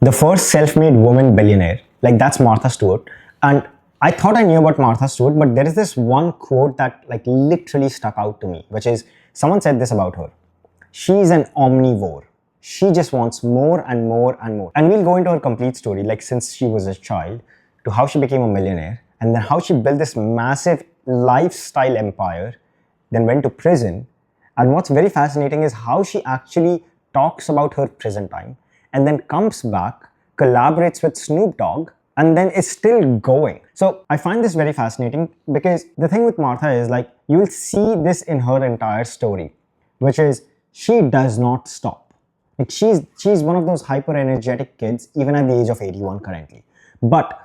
the first self-made woman billionaire. Like that's Martha Stewart. And I thought I knew about Martha Stewart, but there is this one quote that like literally stuck out to me, which is someone said this about her. She's an omnivore. She just wants more and more and more. And we'll go into her complete story, like since she was a child to how she became a millionaire and then how she built this massive lifestyle empire, then went to prison. And what's very fascinating is how she actually talks about her prison time and then comes back, collaborates with Snoop Dogg, and then is still going. So I find this very fascinating because the thing with Martha is like, you will see this in her entire story, which is she does not stop. Like she's one of those hyper energetic kids, even at the age of 81 currently. But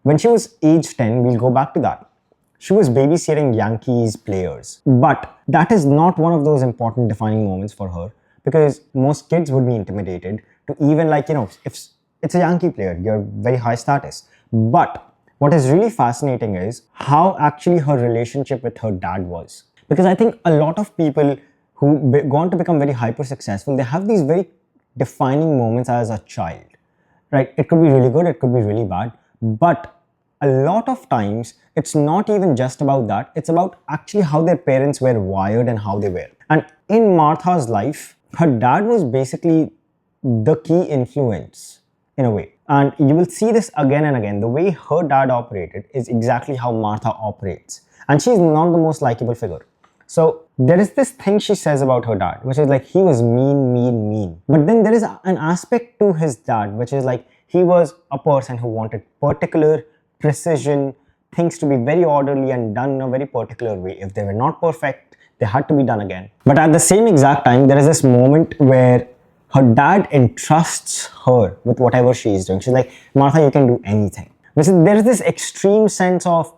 when she was age 10, we'll go back to that. She was babysitting Yankees players. But that is not one of those important defining moments for her because most kids would be intimidated to even like, if it's a Yankee player, you're very high status. But what is really fascinating is how actually her relationship with her dad was. Because I think a lot of people who go on to become very hyper successful, they have these very defining moments as a child, right? It could be really good, it could be really bad. But a lot of times, it's not even just about that. It's about actually how their parents were wired and how they were. And in Martha's life, her dad was basically the key influence in a way. And you will see this again and again. The way her dad operated is exactly how Martha operates. And she's not the most likable figure. So there is this thing she says about her dad, which is like he was mean. But then there is an aspect to his dad, which is like he was a person who wanted particular precision, things to be very orderly and done in a very particular way. If they were not perfect, they had to be done again. But at the same exact time, there is this moment where her dad entrusts her with whatever she is doing. She's like, Martha, you can do anything. There is this extreme sense of,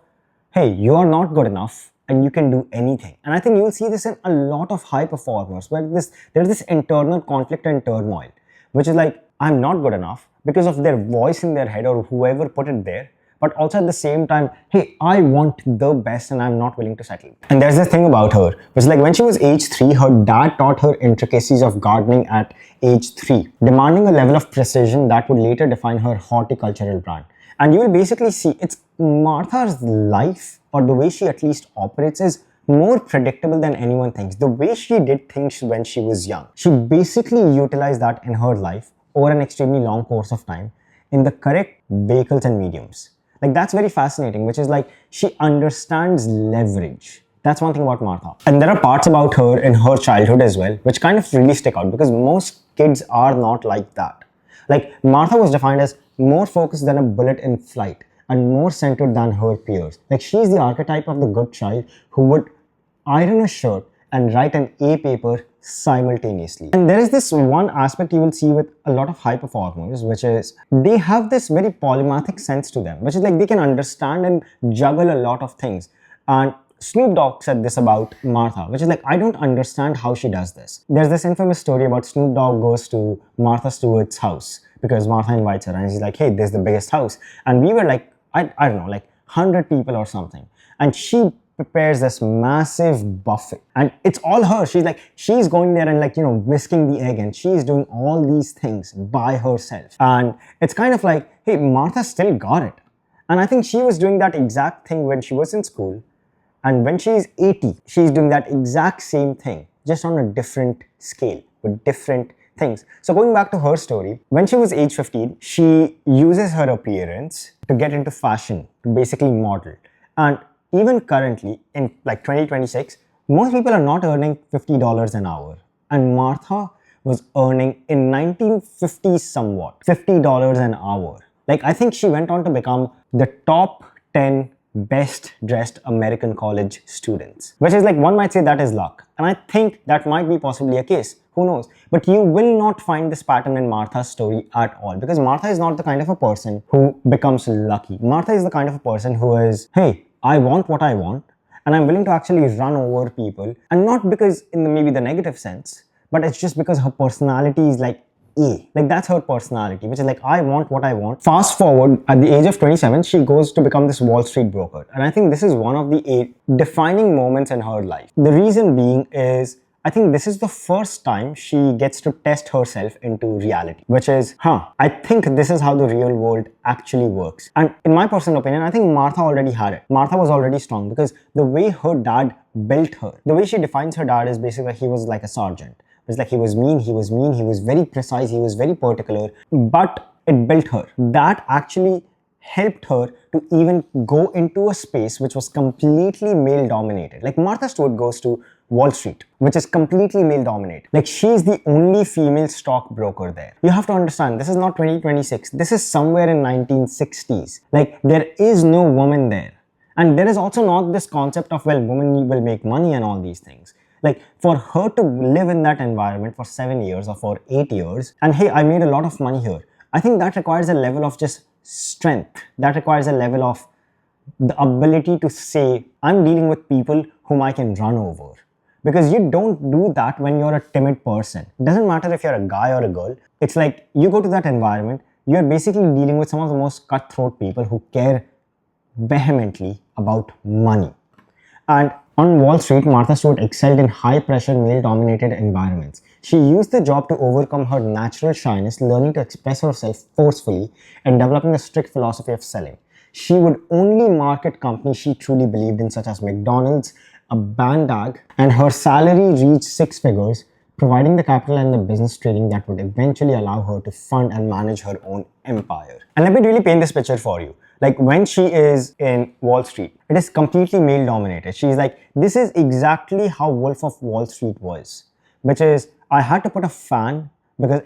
hey, you are not good enough and you can do anything. And I think you will see this in a lot of high performers where there's this internal conflict and turmoil, which is like, I'm not good enough because of their voice in their head or whoever put it there. But also at the same time, hey, I want the best and I'm not willing to settle. And there's this thing about her, which is like when she was age 3, her dad taught her intricacies of gardening at age 3, demanding a level of precision that would later define her horticultural brand. And you will basically see it's Martha's life, or the way she at least operates, is more predictable than anyone thinks. The way she did things when she was young, she basically utilized that in her life over an extremely long course of time in the correct vehicles and mediums. Like that's very fascinating, which is like she understands leverage. That's one thing about Martha. And there are parts about her in her childhood as well, which kind of really stick out because most kids are not like that. Like Martha was defined as more focused than a bullet in flight and more centered than her peers. Like she's the archetype of the good child who would iron a shirt and write an A paper simultaneously. And there is this one aspect you will see with a lot of high performers, which is they have this very polymathic sense to them, which is like they can understand and juggle a lot of things. And Snoop Dogg said this about Martha, which is like, I don't understand how she does this. There's this infamous story about Snoop Dogg goes to Martha Stewart's house because Martha invites her and he's like, hey, this is the biggest house. And we were like, I don't know, like 100 people or something. And she prepares this massive buffet and it's all her. She's going there and like, whisking the egg and she's doing all these things by herself. And it's kind of like, hey, Martha still got it. And I think she was doing that exact thing when she was in school. And when she's 80, she's doing that exact same thing, just on a different scale with different things. So going back to her story, when she was age 15, she uses her appearance to get into fashion, to basically model. And even currently, in like 2026, most people are not earning $50 an hour. And Martha was earning in 1950 somewhat, $50 an hour. Like I think she went on to become the top 10 best dressed American college students, which is like one might say that is luck. And I think that might be possibly a case. Who knows? But you will not find this pattern in Martha's story at all because Martha is not the kind of a person who becomes lucky. Martha is the kind of a person who is, hey, I want what I want and I'm willing to actually run over people, and not because in maybe the negative sense, but it's just because her personality is like like that's her personality, which is like, I want what I want. Fast forward, at the age of 27, she goes to become this Wall Street broker. And I think this is one of the defining moments in her life. The reason being is I think this is the first time she gets to test herself into reality, which is, I think this is how the real world actually works. And in my personal opinion, I think Martha already had it. Martha was already strong because the way her dad built her, the way she defines her dad is basically he was like a sergeant. It's like he was mean, he was very precise, he was very particular, but it built her. That actually helped her to even go into a space which was completely male dominated. Like Martha Stewart goes to Wall Street, which is completely male dominated. Like she's the only female stockbroker there. You have to understand, this is not 2026. This is somewhere in 1960s. Like there is no woman there. And there is also not this concept of, well, women will make money and all these things. Like for her to live in that environment for 7 years or for 8 years, and hey, I made a lot of money here. I think that requires a level of just strength. That requires a level of the ability to say, I'm dealing with people whom I can run over. Because you don't do that when you're a timid person. It doesn't matter if you're a guy or a girl. It's like you go to that environment, you're basically dealing with some of the most cutthroat people who care vehemently about money. And on Wall Street, Martha Stewart excelled in high-pressure, male-dominated environments. She used the job to overcome her natural shyness, learning to express herself forcefully and developing a strict philosophy of selling. She would only market companies she truly believed in, such as McDonald's, a Bandag, and her salary reached 6 figures, providing the capital and the business training that would eventually allow her to fund and manage her own empire. And let me really paint this picture for you. Like when she is in Wall Street, it is completely male dominated. She's like, this is exactly how Wolf of Wall Street was, which is I had to put a fan because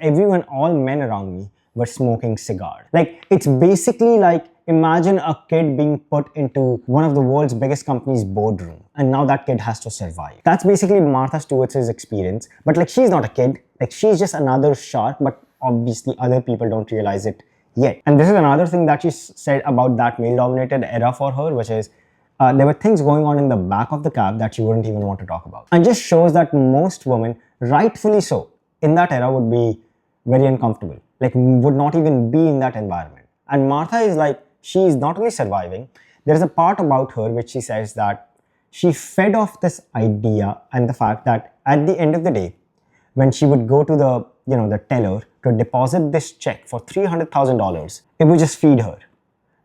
all men around me were smoking cigars. Like it's basically like, imagine a kid being put into one of the world's biggest companies' boardroom, and now that kid has to survive. That's basically Martha Stewart's experience. But like she's not a kid, like she's just another shark, but obviously other people don't realize it yet. And this is another thing that she said about that male-dominated era for her, which is there were things going on in the back of the cab that she wouldn't even want to talk about. And just shows that most women, rightfully so, in that era would be very uncomfortable, like would not even be in that environment. And Martha is like, she is not only surviving, there is a part about her which she says that she fed off this idea and the fact that at the end of the day, when she would go to the teller to deposit this check for $300,000, it would just feed her.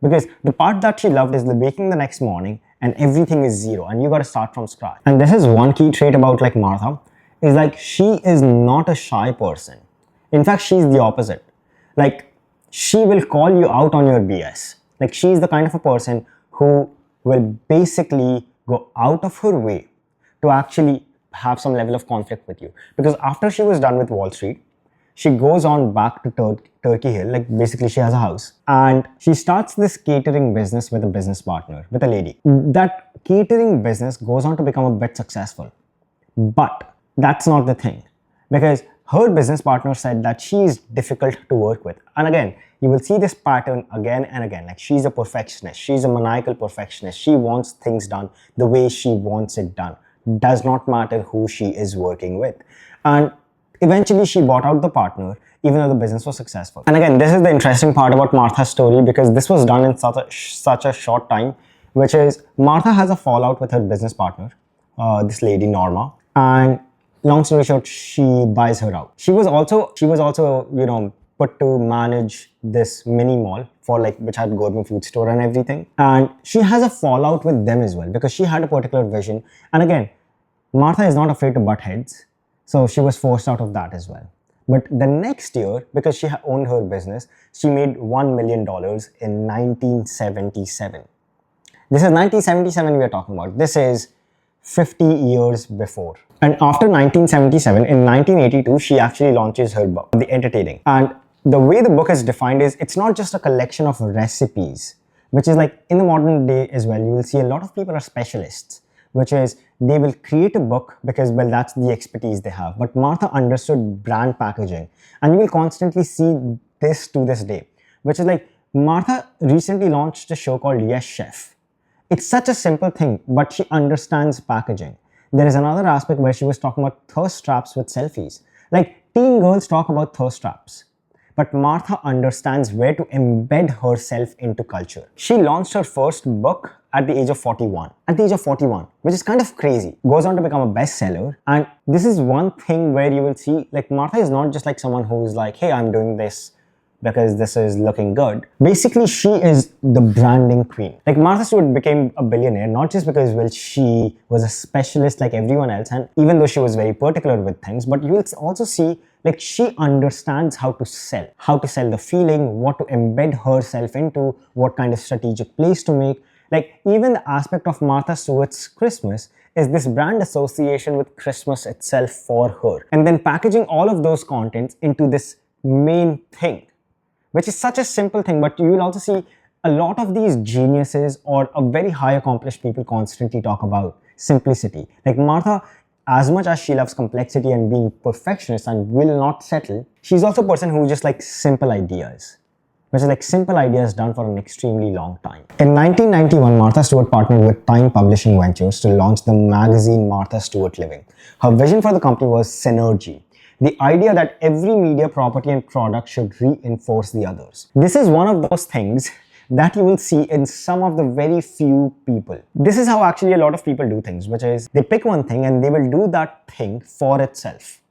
Because the part that she loved is the waking the next morning and everything is zero and you got to start from scratch. And this is one key trait about like Martha, is like she is not a shy person. In fact, she's the opposite. Like she will call you out on your BS. Like she's the kind of a person who will basically go out of her way to actually have some level of conflict with you. Because after she was done with Wall Street, she goes on back to Turkey Hill, like basically she has a house. And she starts this catering business with a business partner, with a lady. That catering business goes on to become a bit successful. But that's not the thing. Because her business partner said that she is difficult to work with. And again, you will see this pattern again and again. Like she's a perfectionist. She's a maniacal perfectionist. She wants things done the way she wants it done. Does not matter who she is working with. And eventually she bought out the partner, even though the business was successful. And again, this is the interesting part about Martha's story because this was done in such a short time, which is Martha has a fallout with her business partner, this lady Norma, and long story short, she buys her out. She was also put to manage this mini mall for which had gourmet food store and everything. And she has a fallout with them as well because she had a particular vision. And again, Martha is not afraid to butt heads. So she was forced out of that as well. But the next year, because she owned her business, she made $1 million in 1977. This is 1977 we are talking about. This is 50 years before. And after 1977, in 1982, she actually launches her book, The Entertaining. And the way the book is defined is, it's not just a collection of recipes, which is like in the modern day as well, you will see a lot of people are specialists, which is they will create a book because, well, that's the expertise they have. But Martha understood brand packaging. And you will constantly see this to this day, which is like Martha recently launched a show called Yes Chef. It's such a simple thing, but she understands packaging. There is another aspect where she was talking about thirst traps with selfies. Like teen girls talk about thirst traps. but Martha understands where to embed herself into culture. She launched her first book at the age of 41. At the age of 41, which is kind of crazy. Goes on to become a bestseller. And this is one thing where you will see, like, Martha is not just like someone who's like, hey, I'm doing this because this is looking good. Basically, she is the branding queen. Like, Martha Stewart became a billionaire not just because, well, she was a specialist like everyone else, and even though she was very particular with things, but you will also see, like, she understands how to sell the feeling, what to embed herself into, what kind of strategic plays to make. Like, even the aspect of Martha Stewart's Christmas is this brand association with Christmas itself for her. And then packaging all of those contents into this main thing, which is such a simple thing, but you will also see a lot of these geniuses or a very high accomplished people constantly talk about simplicity. Like, Martha, as much as she loves complexity and being perfectionist and will not settle, she's also a person who just likes simple ideas, which is like simple ideas done for an extremely long time. In 1991, Martha Stewart partnered with Time Publishing Ventures to launch the magazine Martha Stewart Living. Her vision for the company was synergy. The idea that every media property and product should reinforce the others. This is one of those things that you will see in some of the very few people. This is how actually a lot of people do things, which is they pick one thing and they will do that thing for itself.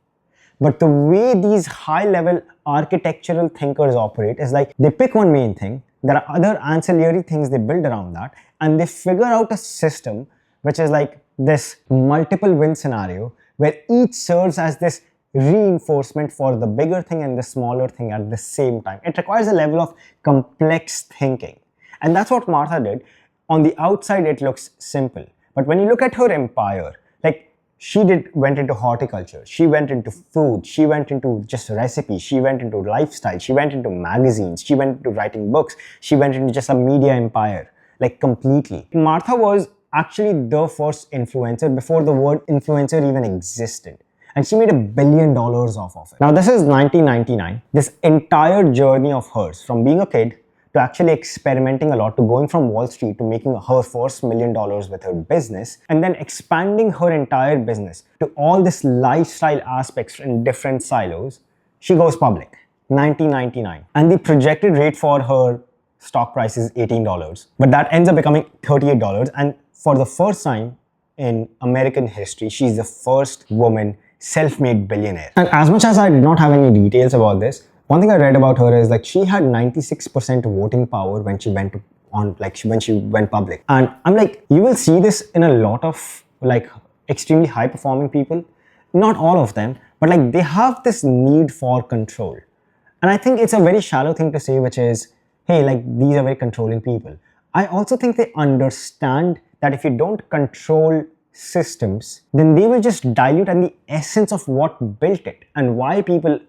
But the way these high-level architectural thinkers operate is like they pick one main thing, there are other ancillary things they build around that, and they figure out a system which is like this multiple win scenario where each serves as this reinforcement for the bigger thing and the smaller thing at the same time. It requires a level of complex thinking. And that's what Martha did. On the outside, it looks simple. But when you look at her empire, like she went into horticulture, she went into food, she went into just recipes, she went into lifestyle, she went into magazines, she went into writing books, she went into just a media empire, like completely. Martha was actually the first influencer before the word influencer even existed. And she made $1 billion off of it. Now, this is 1999. This entire journey of hers, from being a kid to actually experimenting a lot, to going from Wall Street to making her first $1 million with her business, and then expanding her entire business to all this lifestyle aspects in different silos, she goes public, 1999. And the projected rate for her stock price is $18. But that ends up becoming $38. And for the first time in American history, she's the first woman self-made billionaire. And as much as I did not have any details about this, one thing I read about her is like she had 96% voting power when she went when she went public. And I'm like, you will see this in a lot of like extremely high performing people. Not all of them, but like they have this need for control. And I think it's a very shallow thing to say, which is, hey, like these are very controlling people. I also think they understand that if you don't control systems, then they will just dilute, and the essence of what built it and why people,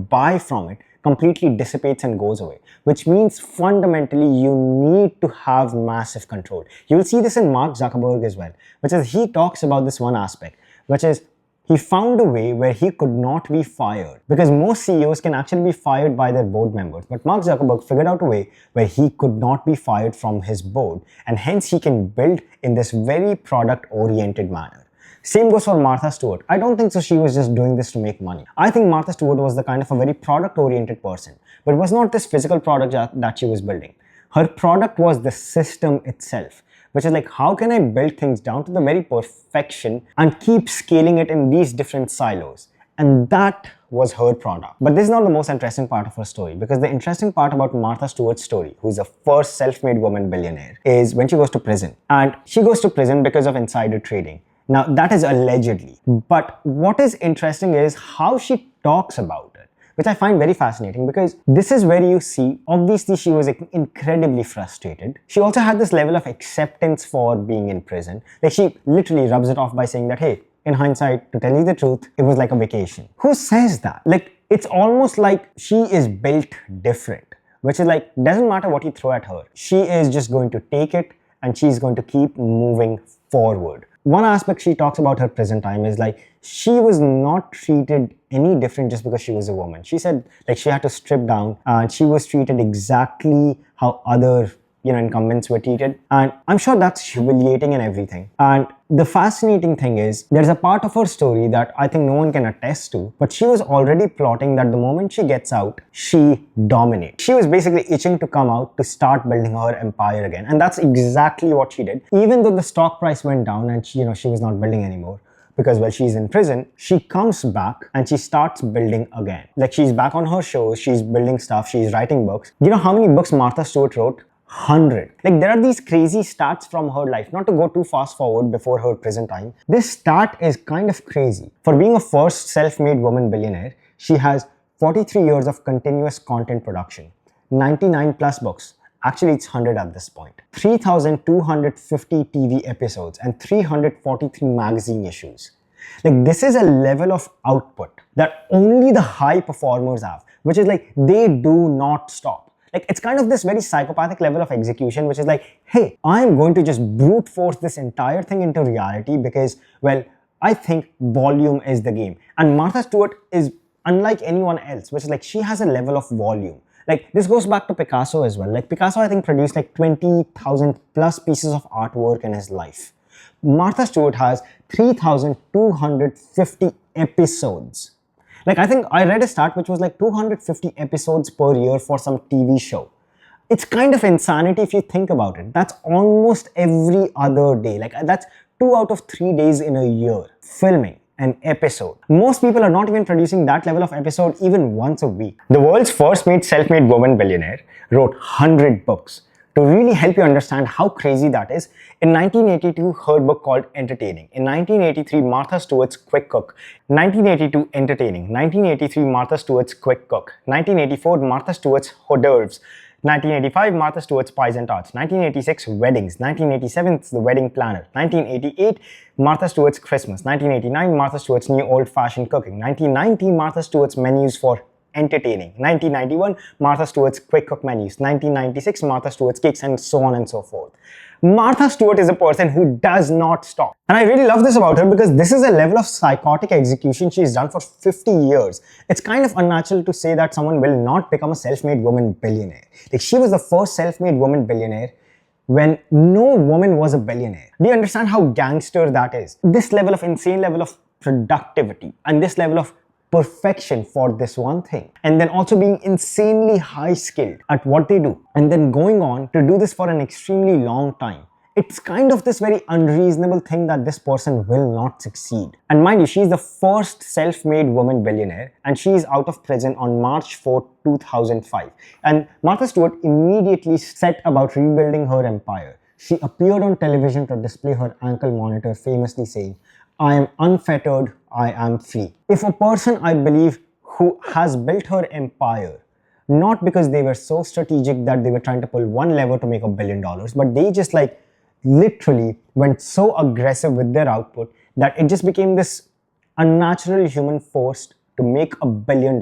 buy from it completely dissipates and goes away. Which means fundamentally you need to have massive control. You will see this in Mark Zuckerberg as well, which is he talks about this one aspect, which is he found a way where he could not be fired, because most CEOs can actually be fired by their board members. But Mark Zuckerberg figured out a way where he could not be fired from his board, and hence he can build in this very product-oriented manner. Same goes for Martha Stewart. I don't think so she was just doing this to make money. I think Martha Stewart was the kind of a very product-oriented person, but it was not this physical product that she was building. Her product was the system itself, which is like, how can I build things down to the very perfection and keep scaling it in these different silos? And that was her product. But this is not the most interesting part of her story, because the interesting part about Martha Stewart's story, who's the first self-made woman billionaire, is when she goes to prison. And she goes to prison because of insider trading. Now, that is allegedly. But what is interesting is how she talks about it, which I find very fascinating, because this is where you see, obviously she was incredibly frustrated. She also had this level of acceptance for being in prison. Like, she literally rubs it off by saying that, hey, in hindsight, to tell you the truth, it was like a vacation. Who says that? Like, it's almost like she is built different, which is like, doesn't matter what you throw at her. She is just going to take it and she's going to keep moving forward. One aspect she talks about her prison time is like, she was not treated any different just because she was a woman. She said like she had to strip down and she was treated exactly how other incumbents were treated. And I'm sure that's humiliating and everything. And the fascinating thing is, there's a part of her story that I think no one can attest to, but she was already plotting that the moment she gets out, she dominates. She was basically itching to come out to start building her empire again. And that's exactly what she did. Even though the stock price went down and she was not building anymore, because while she's in prison, she comes back and she starts building again. Like, she's back on her shows, she's building stuff, she's writing books. You know how many books Martha Stewart wrote? 100. Like, there are these crazy stats from her life. Not to go too fast forward before her prison time, this stat is kind of crazy. For being a first self-made woman billionaire, she has 43 years of continuous content production, 99 plus books. Actually, it's 100 at this point. 3,250 TV episodes and 343 magazine issues. Like, this is a level of output that only the high performers have, which is like, they do not stop. Like, it's kind of this very psychopathic level of execution, which is like, hey, I'm going to just brute force this entire thing into reality because, well, I think volume is the game. And Martha Stewart is unlike anyone else, which is like, she has a level of volume. Like, this goes back to Picasso as well. Like, Picasso, I think, produced like 20,000 plus pieces of artwork in his life. Martha Stewart has 3,250 episodes. Like, I think I read a stat which was like 250 episodes per year for some TV show. It's kind of insanity if you think about it. That's almost every other day. Like, that's 2 out of 3 days in a year filming an episode. Most people are not even producing that level of episode even once a week. The world's first self-made woman billionaire wrote 100 books. To really help you understand how crazy that is, in 1982, her book called Entertaining. In 1983, Martha Stewart's Quick Cook. 1982, Entertaining. 1983, Martha Stewart's Quick Cook. 1984, Martha Stewart's Hors d'oeuvres. 1985, Martha Stewart's Pies and Tarts. 1986, Weddings. 1987, The Wedding Planner. 1988, Martha Stewart's Christmas. 1989, Martha Stewart's New Old-Fashioned Cooking. 1990, Martha Stewart's Menus for Entertaining. 1991, Martha Stewart's Quick Cook Menus. 1996, Martha Stewart's Cakes, and so on and so forth. Martha Stewart is a person who does not stop. And I really love this about her because this is a level of psychotic execution she's done for 50 years. It's kind of unnatural to say that someone will not become a self-made woman billionaire. Like, she was the first self-made woman billionaire when no woman was a billionaire. Do you understand how gangster that is? This level of insane level of productivity and this level of perfection for this one thing, and then also being insanely high skilled at what they do, and then going on to do this for an extremely long time. It's kind of this very unreasonable thing that this person will not succeed. And mind you, she's the first self-made woman billionaire, and she's out of prison on March 4, 2005. And Martha Stewart immediately set about rebuilding her empire. She appeared on television to display her ankle monitor, famously saying, "I am unfettered, I am free." If a person, I believe, who has built her empire, not because they were so strategic that they were trying to pull one lever to make $1 billion, but they just like literally went so aggressive with their output that it just became this unnatural human force to make $1 billion.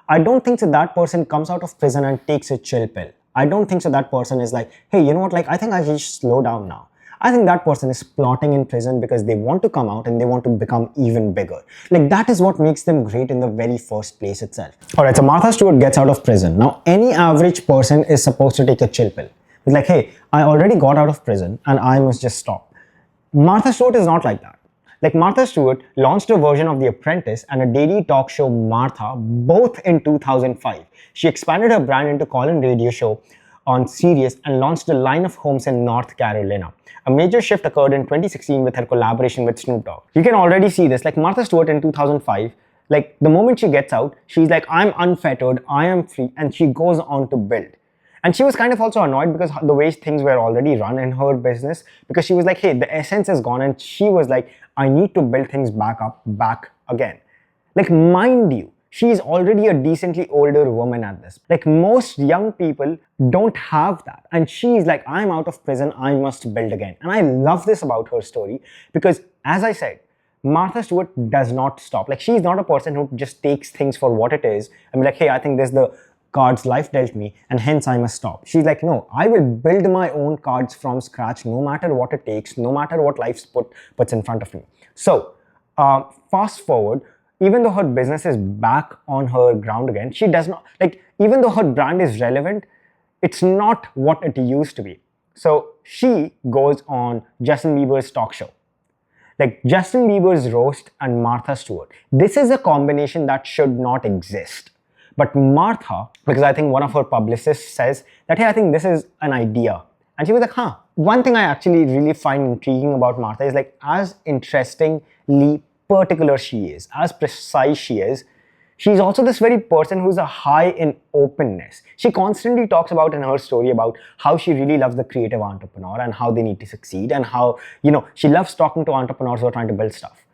I don't think so that person comes out of prison and takes a chill pill. I don't think so that person is like, hey, you know what, like, I think I should just slow down now. I think that person is plotting in prison because they want to come out and they want to become even bigger. Like, that is what makes them great in the very first place itself. Alright, so Martha Stewart gets out of prison. Now, any average person is supposed to take a chill pill. It's like, hey, I already got out of prison and I must just stop. Martha Stewart is not like that. Like, Martha Stewart launched a version of The Apprentice and a daily talk show, Martha, both in 2005. She expanded her brand into call-in radio show on Sirius and launched a line of homes in North Carolina. A major shift occurred in 2016 with her collaboration with Snoop Dogg. You can already see this. Like, Martha Stewart in 2005, like, the moment she gets out, she's like, I'm unfettered, I am free, and she goes on to build. And she was kind of also annoyed because the way things were already run in her business, because she was like, hey, the essence is gone, and she was like, I need to build things back again. Like, mind you, she's already a decently older woman at this. Like, most young people don't have that. And she's like, I'm out of prison, I must build again. And I love this about her story because, as I said, Martha Stewart does not stop. Like, she's not a person who just takes things for what it is and be like, hey, I think this is the cards life dealt me and hence I must stop. She's like, no, I will build my own cards from scratch no matter what it takes, no matter what life puts in front of me. So, fast forward, even though her business is back on her ground again, she does not, like, even though her brand is relevant, it's not what it used to be. So she goes on Justin Bieber's talk show. Like Justin Bieber's roast and Martha Stewart. This is a combination that should not exist. But Martha, because I think one of her publicists says that, hey, I think this is an idea. And she was like, huh. One thing I actually really find intriguing about Martha is like, as interestingly particular she is, as precise she is, she's also this very person who's a high in openness. She constantly talks about in her story about how she really loves the creative entrepreneur and how they need to succeed, and how, she loves talking to entrepreneurs who are trying to build stuff.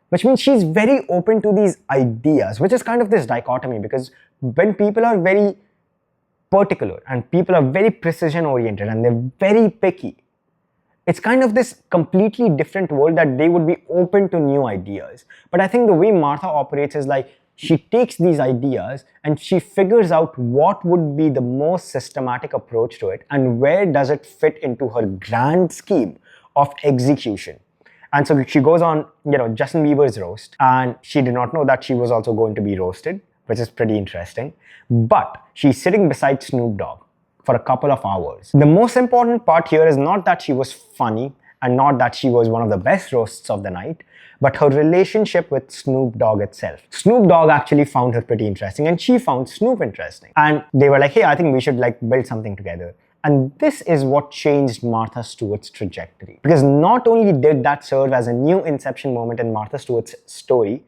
Which means she's very open to these ideas, which is kind of this dichotomy, because when people are very particular and people are very precision oriented and they're very picky, it's kind of this completely different world that they would be open to new ideas. But I think the way Martha operates is like, she takes these ideas and she figures out what would be the most systematic approach to it and where does it fit into her grand scheme of execution. And so she goes on, Justin Bieber's roast, and she did not know that she was also going to be roasted, which is pretty interesting. But she's sitting beside Snoop Dogg for a couple of hours. The most important part here is not that she was funny and not that she was one of the best roasts of the night, but her relationship with Snoop Dogg itself. Snoop Dogg actually found her pretty interesting and she found Snoop interesting. And they were like, hey, I think we should build something together. And this is what changed Martha Stewart's trajectory. Because not only did that serve as a new inception moment in Martha Stewart's story,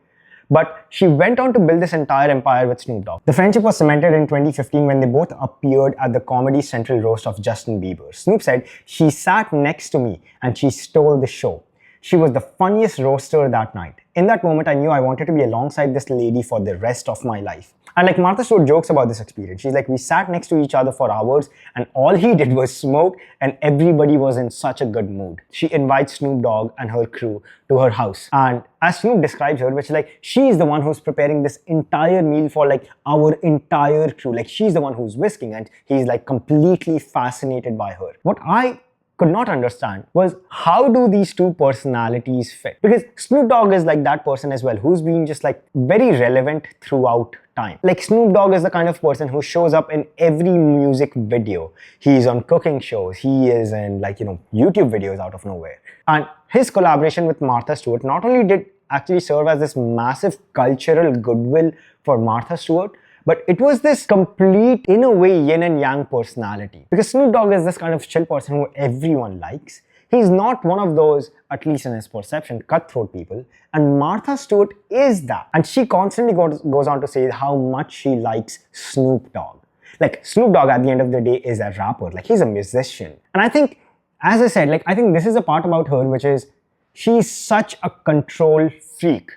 but she went on to build this entire empire with Snoop Dogg. The friendship was cemented in 2015 when they both appeared at the Comedy Central roast of Justin Bieber. Snoop said, she sat next to me and she stole the show. She was the funniest roaster that night. In that moment, I knew I wanted to be alongside this lady for the rest of my life. And like Martha Stewart jokes about this experience. She's like, we sat next to each other for hours and all he did was smoke and everybody was in such a good mood. She invites Snoop Dogg and her crew to her house. And as Snoop describes her, which like, she's the one who's preparing this entire meal for like our entire crew. Like she's the one who's whisking and he's like completely fascinated by her. What I could not understand was, how do these two personalities fit? Because Snoop Dogg is like that person as well, who's been just like very relevant throughout time. Like Snoop Dogg is the kind of person who shows up in every music video. He's on cooking shows. He is in YouTube videos out of nowhere. And his collaboration with Martha Stewart not only did actually serve as this massive cultural goodwill for Martha Stewart, but it was this complete, in a way, yin and yang personality. Because Snoop Dogg is this kind of chill person who everyone likes. He's not one of those, at least in his perception, cutthroat people. And Martha Stewart is that. And she constantly goes on to say how much she likes Snoop Dogg. Like Snoop Dogg at the end of the day is a rapper. Like he's a musician. And I think, as I said, I think this is a part about her, which is she's such a control freak.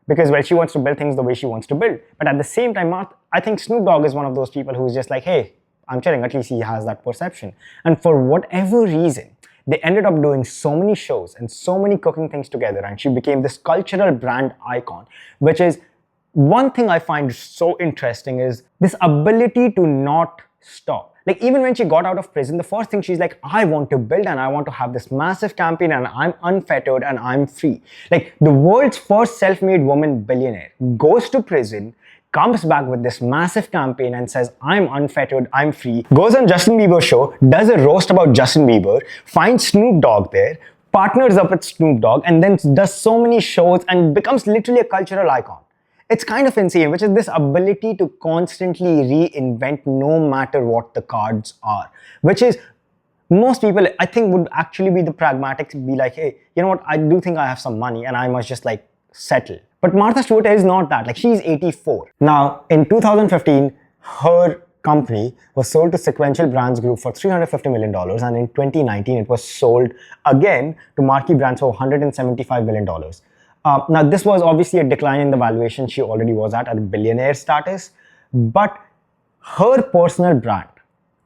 Because, well, she wants to build things the way she wants to build. But at the same time, I think Snoop Dogg is one of those people who's just like, hey, I'm chilling. At least he has that perception. And for whatever reason, they ended up doing so many shows and so many cooking things together. And she became this cultural brand icon, which is one thing I find so interesting is this ability to not stop. Like even when she got out of prison, the first thing she's like, I want to build and I want to have this massive campaign and I'm unfettered and I'm free. Like the world's first self-made woman billionaire goes to prison, comes back with this massive campaign and says, I'm unfettered, I'm free, goes on Justin Bieber's show, does a roast about Justin Bieber, finds Snoop Dogg there, partners up with Snoop Dogg and then does so many shows and becomes literally a cultural icon. It's kind of insane, which is this ability to constantly reinvent no matter what the cards are, which is most people, I think, would actually be the pragmatics, be like, hey, you know what, I do think I have some money and I must just settle. But Martha Stewart is not that. Like she's 84. Now, in 2015, her company was sold to Sequential Brands Group for $350 million. And in 2019, it was sold again to Marquee Brands for $175 million. Now, this was obviously a decline in the valuation she already was at billionaire status, but her personal brand,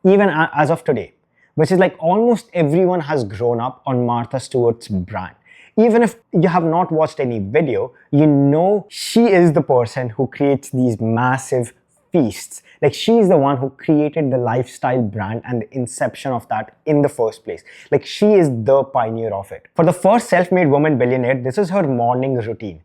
even as of today, which is like almost everyone has grown up on Martha Stewart's brand. Even if you have not watched any video, you know she is the person who creates these massive feasts. Like she's the one who created the lifestyle brand and the inception of that in the first place. Like she is the pioneer of it. For the first self-made woman billionaire, this is her morning routine.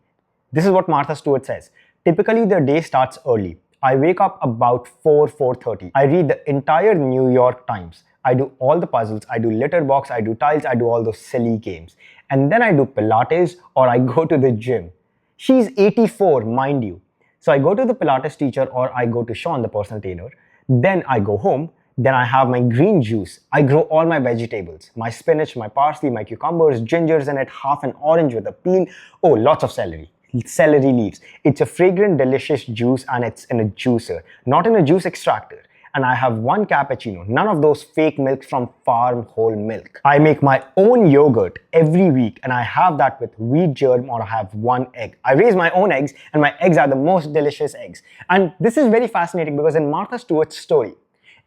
This is what Martha Stewart says. Typically, the day starts early. I wake up about 4:30. I read the entire New York Times. I do all the puzzles. I do litter box. I do tiles. I do all those silly games. and then I do Pilates or I go to the gym. She's 84, mind you. So I go to the Pilates teacher or I go to Sean, the personal trainer. Then I go home. Then I have my green juice. I grow all my vegetables, my spinach, my parsley, my cucumbers, gingers, and half an orange with a peel. Oh, lots of celery leaves. It's a fragrant, delicious juice and it's in a juicer, not in a juice extractor. And I have one cappuccino, none of those fake milks from farm whole milk. I make my own yogurt every week and I have that with wheat germ or I have one egg. I raise my own eggs and my eggs are the most delicious eggs. And this is very fascinating because in Martha Stewart's story,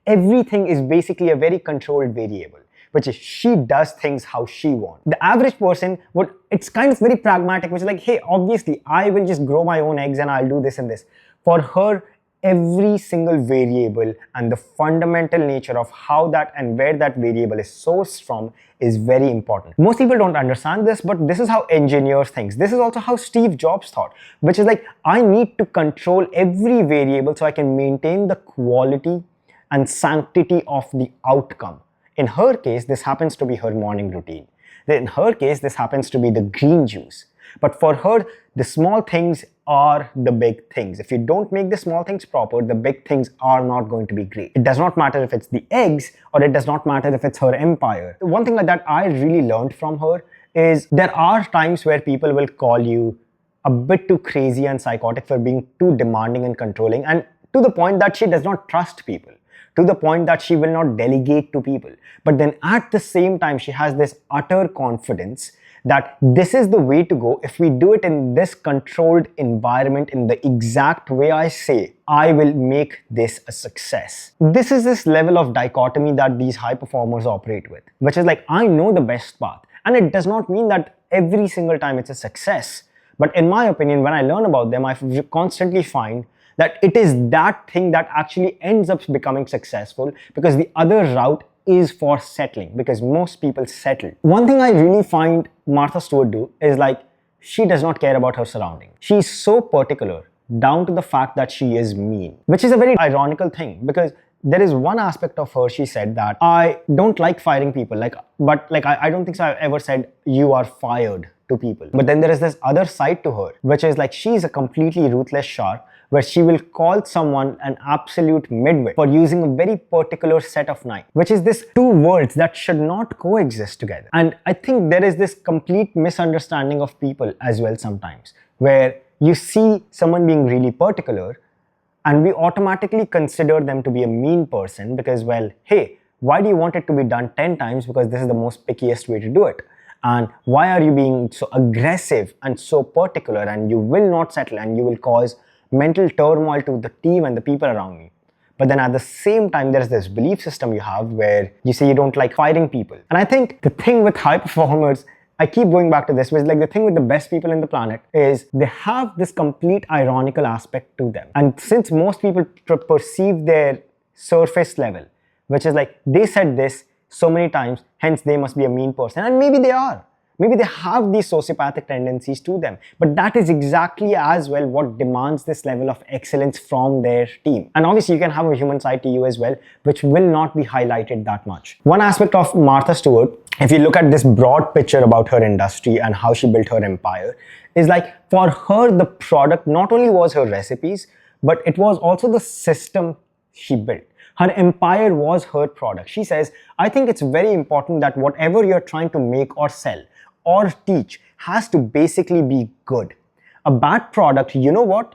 everything is basically a very controlled variable, which is she does things how she wants. The average person it's kind of very pragmatic, which is like, hey, obviously I will just grow my own eggs and I'll do this and this. For her, every single variable and the fundamental nature of how that and where that variable is sourced from is very important. Most people don't understand this, but this is how engineers think. This is also how Steve Jobs thought, which is like, I need to control every variable so I can maintain the quality and sanctity of the outcome. In her case, this happens to be her morning routine. In her case, this happens to be the green juice. But for her, the small things are the big things. If you don't make the small things proper, the big things are not going to be great. It does not matter if it's the eggs or it does not matter if it's her empire. One thing like that I really learned from her is there are times where people will call you a bit too crazy and psychotic for being too demanding and controlling, and to the point that she does not trust people, to the point that she will not delegate to people. But then at the same time, she has this utter confidence that this is the way to go. If we do it in this controlled environment in the exact way I say, I will make this a success. This is this level of dichotomy that these high performers operate with, which is like, I know the best path. And it does not mean that every single time it's a success. But in my opinion, when I learn about them, I constantly find that it is that thing that actually ends up becoming successful, because the other route is for settling, because most people settle. One thing I really find Martha Stewart do is like, she does not care about her surroundings. She's so particular, down to the fact that she is mean, which is a very ironical thing, because there is one aspect of her, she said that I don't like firing people, but I don't think so I've ever said you are fired to people. But then there is this other side to her, which is like, she's a completely ruthless shark, where she will call someone an absolute midwit for using a very particular set of knife, which is this two worlds that should not coexist together. And I think there is this complete misunderstanding of people as well sometimes, where you see someone being really particular and we automatically consider them to be a mean person because, well, hey, why do you want it to be done 10 times? Because this is the most pickiest way to do it. And why are you being so aggressive and so particular, and you will not settle and you will cause mental turmoil to the team and the people around me. But then at the same time, there's this belief system you have where you say you don't like firing people. And I think the thing with high performers, I keep going back to this, was like the thing with the best people in the planet is they have this complete ironical aspect to them. And since most people perceive their surface level, which is like, they said this so many times, hence they must be a mean person. And maybe they are. Maybe they have these sociopathic tendencies to them, but that is exactly as well what demands this level of excellence from their team. And obviously you can have a human side to you as well, which will not be highlighted that much. One aspect of Martha Stewart, if you look at this broad picture about her industry and how she built her empire, is like, for her, the product not only was her recipes, but it was also the system she built. Her empire was her product. She says, I think it's very important that whatever you're trying to make or sell or teach has to basically be good. A bad product, you know what,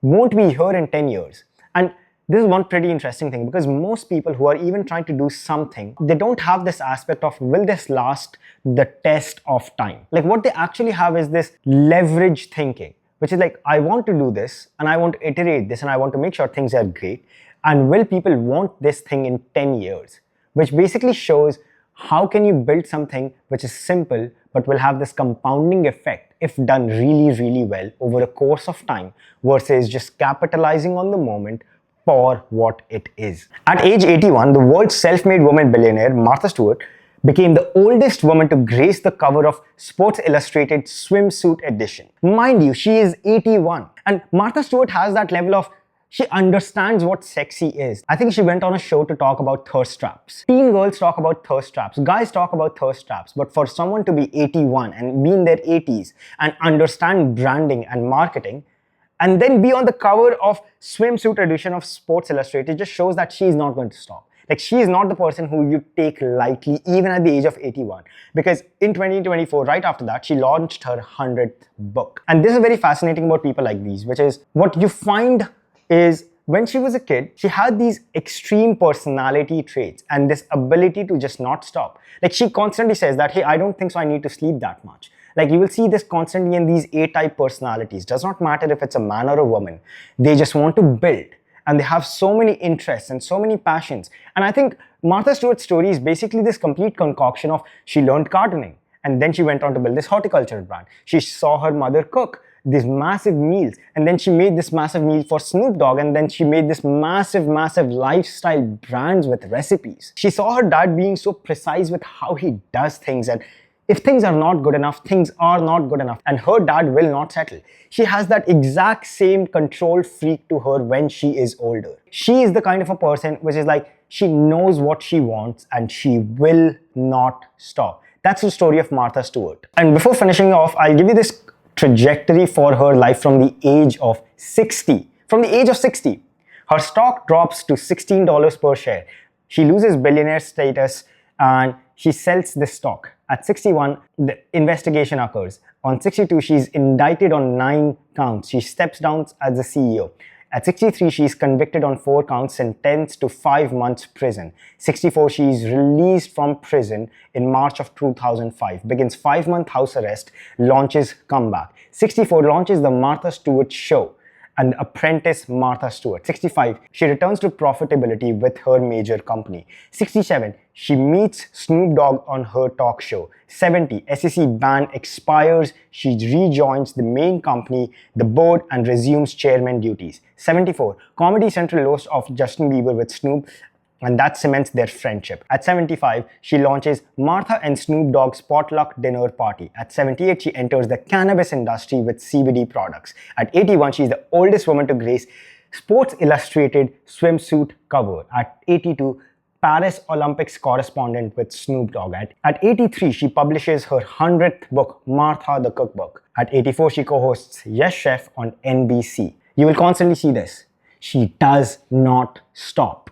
won't be here in 10 years. And this is one pretty interesting thing, because most people who are even trying to do something, they don't have this aspect of, will this last the test of time? Like, what they actually have is this leverage thinking, which is like, I want to do this and I want to iterate this and I want to make sure things are great. And will people want this thing in 10 years? Which basically shows how can you build something which is simple but will have this compounding effect if done really, really well over a course of time, versus just capitalizing on the moment for what it is. At age 81, the world's self-made woman billionaire, Martha Stewart, became the oldest woman to grace the cover of Sports Illustrated swimsuit edition. Mind you, she is 81. And Martha Stewart has that level of, She understands what sexy is. I think she went on a show to talk about thirst traps. Teen girls talk about thirst traps. Guys talk about thirst traps. But for someone to be 81 and be in their 80s and understand branding and marketing, and then be on the cover of swimsuit edition of Sports Illustrated, just shows that she's not going to stop. Like, she is not the person who you take lightly even at the age of 81. Because in 2024, right after that, she launched her 100th book. And this is very fascinating about people like these, which is what you find is when she was a kid, she had these extreme personality traits and this ability to just not stop. Like, she constantly says that, hey, I don't think so, I need to sleep that much. Like, you will see this constantly in these A-type personalities. Does not matter if it's a man or a woman. They just want to build. And they have so many interests and so many passions. And I think Martha Stewart's story is basically this complete concoction of she learned gardening. And then she went on to build this horticulture brand. She saw her mother cook these massive meals. And then she made this massive meal for Snoop Dogg. And then she made this massive lifestyle brands with recipes. She saw her dad being so precise with how he does things, and if things are not good enough, things are not good enough, and her dad will not settle. She has that exact same control freak to her when she is older. She is the kind of a person which is like, she knows what she wants and she will not stop. That's the story of Martha Stewart. And before finishing off, I'll give you this trajectory for her life from the age of 60. From the age of 60, her stock drops to $16 per share. She loses billionaire status and she sells this stock. At 61, the investigation occurs. On 62, she's indicted on 9 counts. She steps down as the CEO. At 63, she's convicted on 4 counts, sentenced to 5 months prison. 64, she's released from prison in March of 2005, begins 5-month house arrest, launches comeback. 64, launches the Martha Stewart Show and the apprentice Martha Stewart. 65, she returns to profitability with her major company. 67, she meets Snoop Dogg on her talk show. 70, SEC ban expires. She rejoins the main company, the board, and resumes chairman duties. 74, Comedy Central host of Justin Bieber with Snoop, and that cements their friendship. At 75, she launches Martha and Snoop Dogg's potluck dinner party. At 78, she enters the cannabis industry with CBD products. At 81, she is the oldest woman to grace Sports Illustrated swimsuit cover. At 82, Paris Olympics correspondent with Snoop Dogg. At 83, she publishes her 100th book, Martha the Cookbook. At 84, she co-hosts Yes Chef on NBC. You will constantly see this. She does not stop.